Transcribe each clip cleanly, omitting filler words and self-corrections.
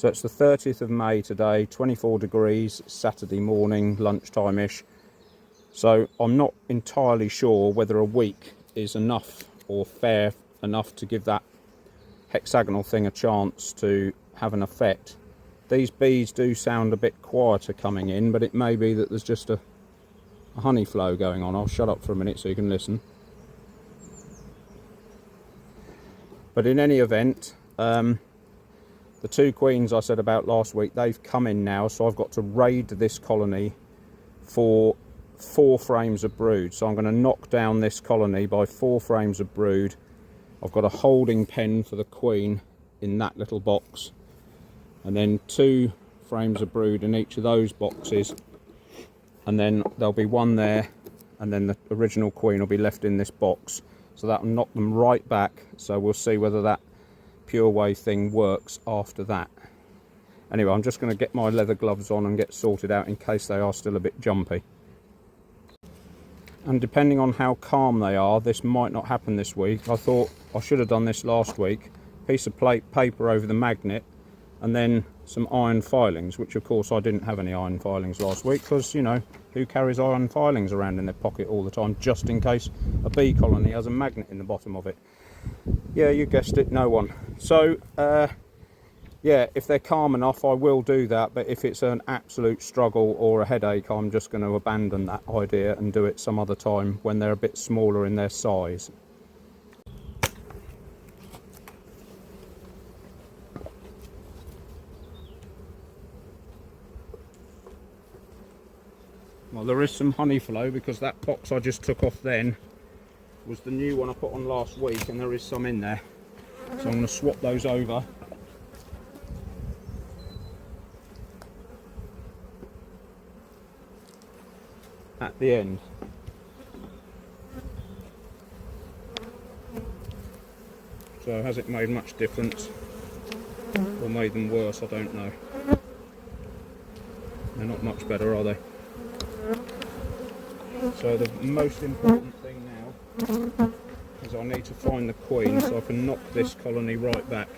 So it's the 30th of May today, 24 degrees, Saturday morning, lunchtime-ish. So I'm not entirely sure whether a week is enough or fair enough to give that hexagonal thing a chance to have an effect. These bees do sound a bit quieter coming in, but it may be that there's just a honey flow going on. I'll shut up for a minute so you can listen. But in any event, the 2 queens I said about last week, they've come in now, so I've got to raid this colony for 4 frames of brood. So I'm going to knock down this colony by 4 frames of brood. I've got a holding pen for the queen in that little box, and then 2 frames of brood in each of those boxes, and then there'll be 1 there, and then the original queen will be left in this box. So that'll knock them right back. So we'll see whether that Purewave thing works after that. Anyway, I'm just going to get my leather gloves on and get sorted out in case they are still a bit jumpy. And depending on how calm they are, this might not happen this week. I thought I should have done this last week. Piece of paper over the magnet, and then some iron filings, which of course I didn't have any iron filings last week, because, you know, who carries iron filings around in their pocket all the time, just in case a bee colony has a magnet in the bottom of it? Yeah, you guessed it, no one. So yeah, if they're calm enough, I will do that, but if it's an absolute struggle or a headache, I'm just going to abandon that idea and do it some other time when they're a bit smaller in their size. Well, there is some honey flow because that box I just took off then was the new one I put on last week, and there is some in there. So I'm going to swap those over. At the end. So has it made much difference or made them worse? I don't know. They're not much better, are they? So the most important thing now is I need to find the queen so I can knock this colony right back.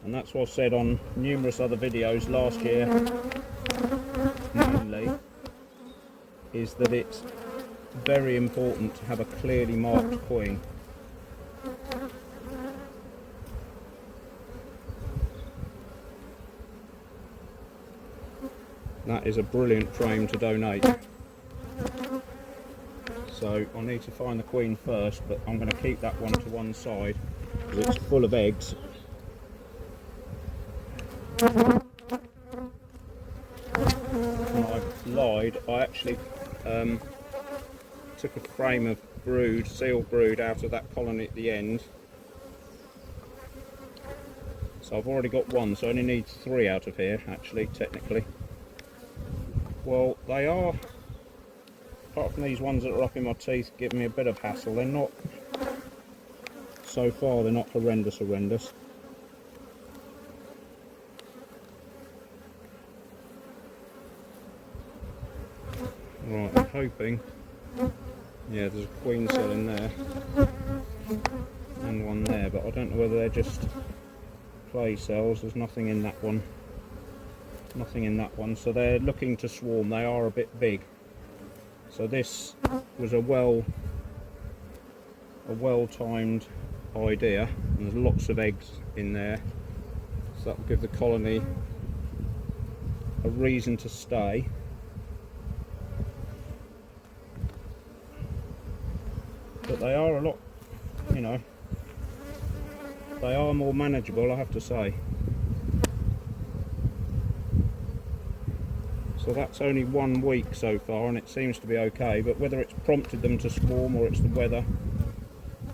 And that's what I've said on numerous other videos last year, mainly, is that it's very important to have a clearly marked queen. That is a brilliant frame to donate. So I need to find the queen first, but I'm going to keep that one to one side because it's full of eggs. And I've lied, I actually took a frame of brood, sealed brood, out of that colony at the end. So I've already got 1, so I only need 3 out of here, actually, technically. Well, they are, apart from these ones that are up in my teeth giving me a bit of hassle, they're not, so far they're not horrendous. Right, I'm hoping, yeah, there's a queen cell in there and 1 there, but I don't know whether they're just clay cells. There's nothing in that one, so they're looking to swarm. They are a bit big, so this was a well-timed idea, and there's lots of eggs in there, so that will give the colony a reason to stay. But they are a lot, you know, they are more manageable, I have to say. So that's only 1 week so far, and it seems to be okay, but whether it's prompted them to swarm or it's the weather.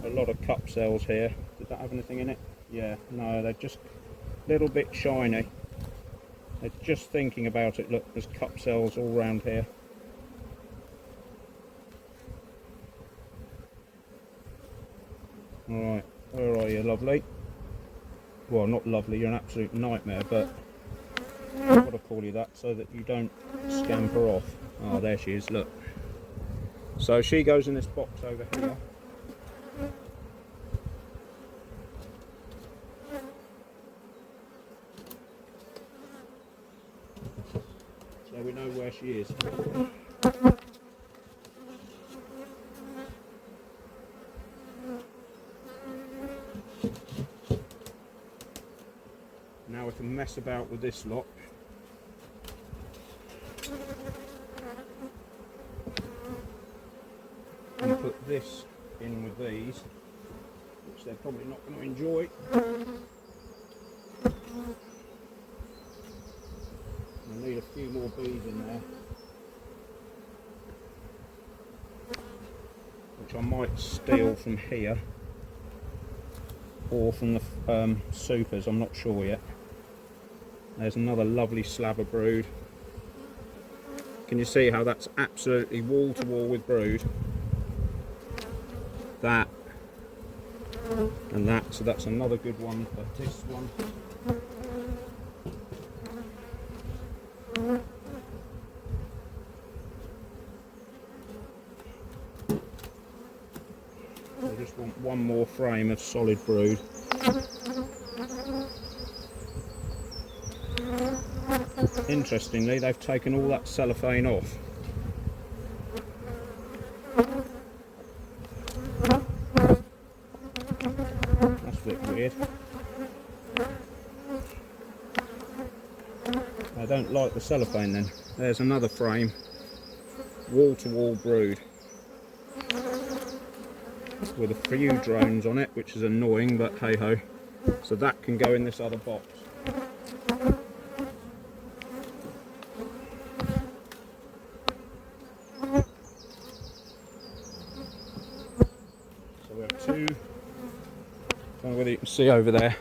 A lot of cup cells here. Did that have anything in it? Yeah, no, they're just a little bit shiny. They're just thinking about it. Look, there's cup cells all around here. Alright, where are you, lovely? well, not lovely, you're an absolute nightmare, but I've got to call you that so that you don't scamper off. Oh, there she is, look. So she goes in this box over here. So we know where she is. Now we can mess about with this lot. And put this in with these, which they're probably not going to enjoy. I need a few more bees in there, which I might steal from here or from the supers, I'm not sure yet. There's another lovely slab of brood. Can you see how that's absolutely wall to wall with brood? That and that, so that's another good one for this one. I just want one more frame of solid brood. Interestingly, they've taken all that cellophane off. That's a bit weird. I don't like the cellophane then. There's another frame, wall to wall brood, with a few drones on it, which is annoying, but hey ho. So that can go in this other box. So we have two, I don't know whether you can see over there,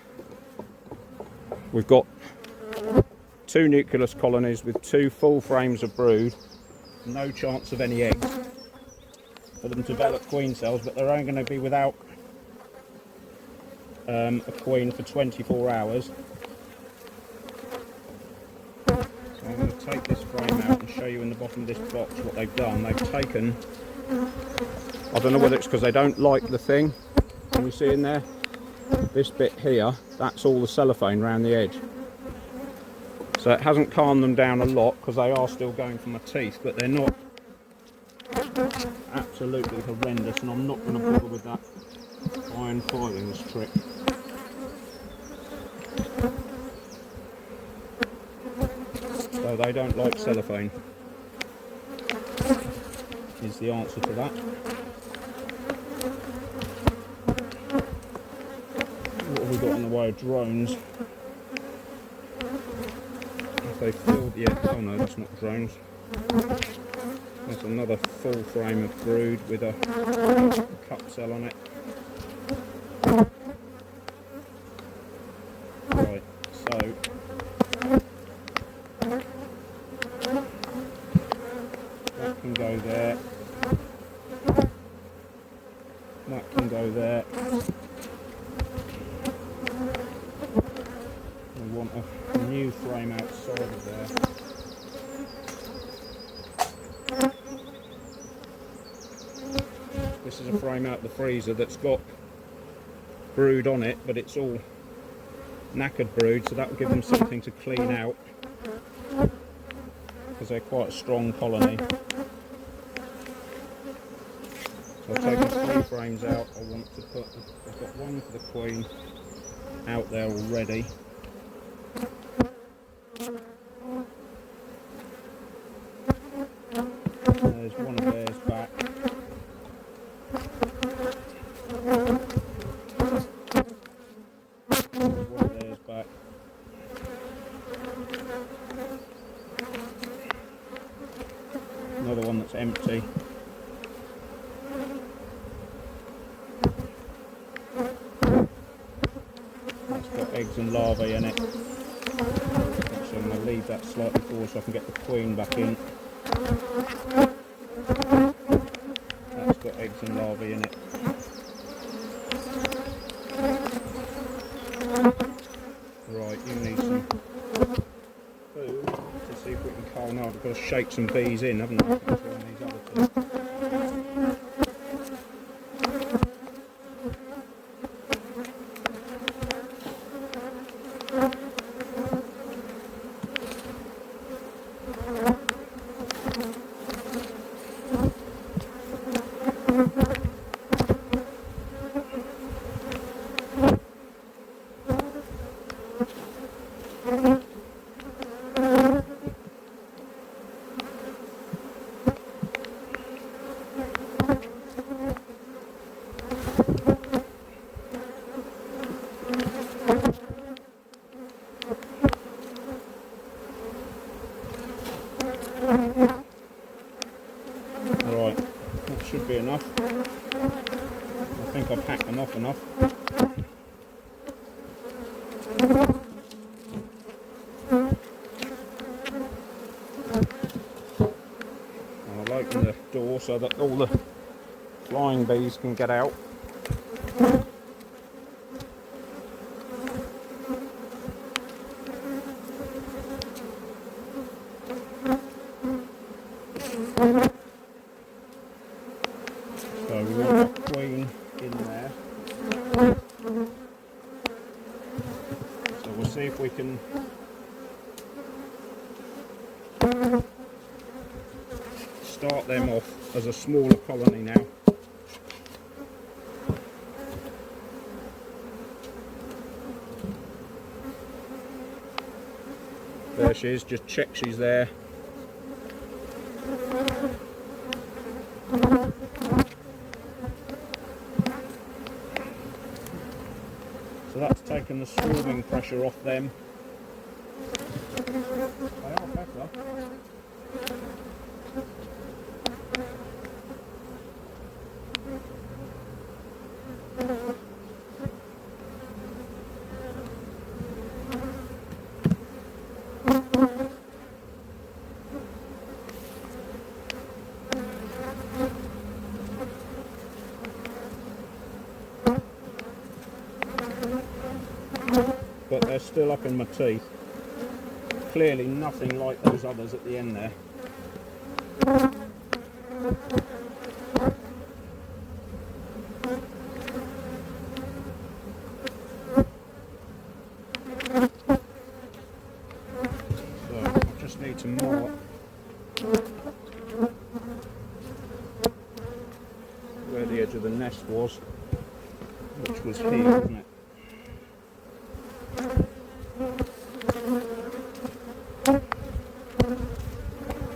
we've got two nucleus colonies with two full frames of brood, no chance of any eggs for them to develop queen cells, but they're only going to be without a queen for 24 hours. So I'm going to take this frame out and show you in the bottom of this box what they've done. They've taken, I don't know whether it's because they don't like the thing, can you see in there? This bit here, that's all the cellophane around the edge. So it hasn't calmed them down a lot because they are still going for my teeth, but they're not absolutely horrendous, and I'm not going to bother with that iron filings trick. So they don't like cellophane, is the answer to that. What have we got in the way of drones? If they filled, yeah, oh no, that's not drones. There's another full frame of brood with a cup cell on it. Right, so that can go there. That can go there. We want a new frame outside of there. This is a frame out the freezer that's got brood on it, but it's all knackered brood, so that will give them something to clean out because they're quite a strong colony. So I've taken 3 frames out. I want to put, I've got one for the queen out there already. There's one of theirs back. There's one of theirs back. Another one that's empty. That's got eggs and larvae in it. So I'm going to leave that slightly forward so I can get the queen back in. That's got eggs and larvae in it. some food to see if we can cull. No, I've got to shake some bees in, haven't I? Into one of these other things. Right, that should be enough. I think I've hacked them off enough. And I'll open the door so that all the flying bees can get out. So we want the queen in there. So we'll see if we can start them off as a smaller colony now. There she is, just check she's there. So that's taken the swarming pressure off them. They are better. But they're still up in my teeth. Clearly nothing like those others at the end there. So I just need to mark where the edge of the nest was, which was here, wasn't it?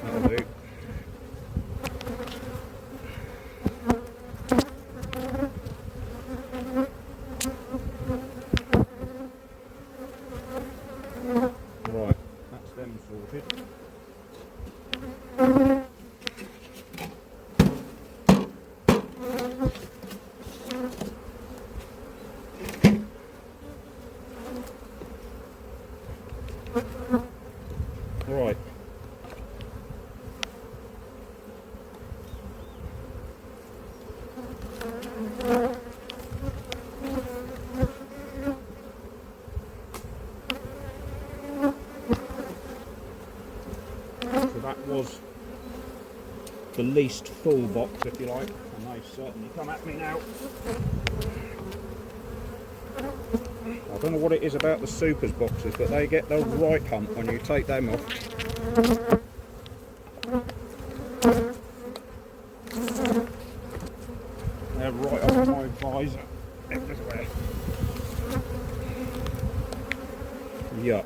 That'll do. Right, that's them sorted. Right. So that was the least full box, if you like, and they certainly come at me now. I don't know what it is about the supers boxes, but they get the right hump when you take them off. They're right off my visor everywhere. Yuck.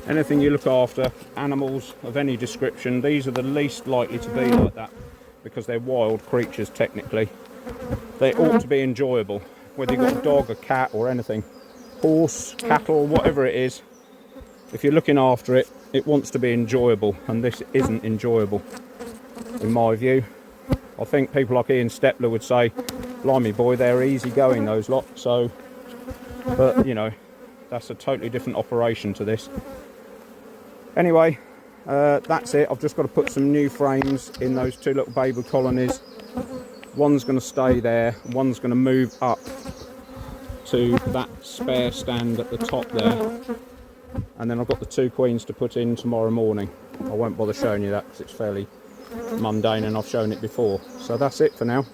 Anything you look after, animals of any description, these are the least likely to be like that because they're wild creatures technically. They ought to be enjoyable, whether you've got a dog, a cat or anything. Horse, cattle, whatever it is, if you're looking after it, it wants to be enjoyable, and this isn't enjoyable in my view. I I think people like Ian Stepler would say, blimey boy, they're easy going, those lot. So, but you know, that's a totally different operation to this. Anyway, that's it. I've just got to put some new frames in those two little baby colonies. One's going to stay there, one's going to move up to that spare stand at the top there. And then I've got the 2 queens to put in tomorrow morning. I won't bother showing you that because it's fairly mundane and I've shown it before. So that's it for now.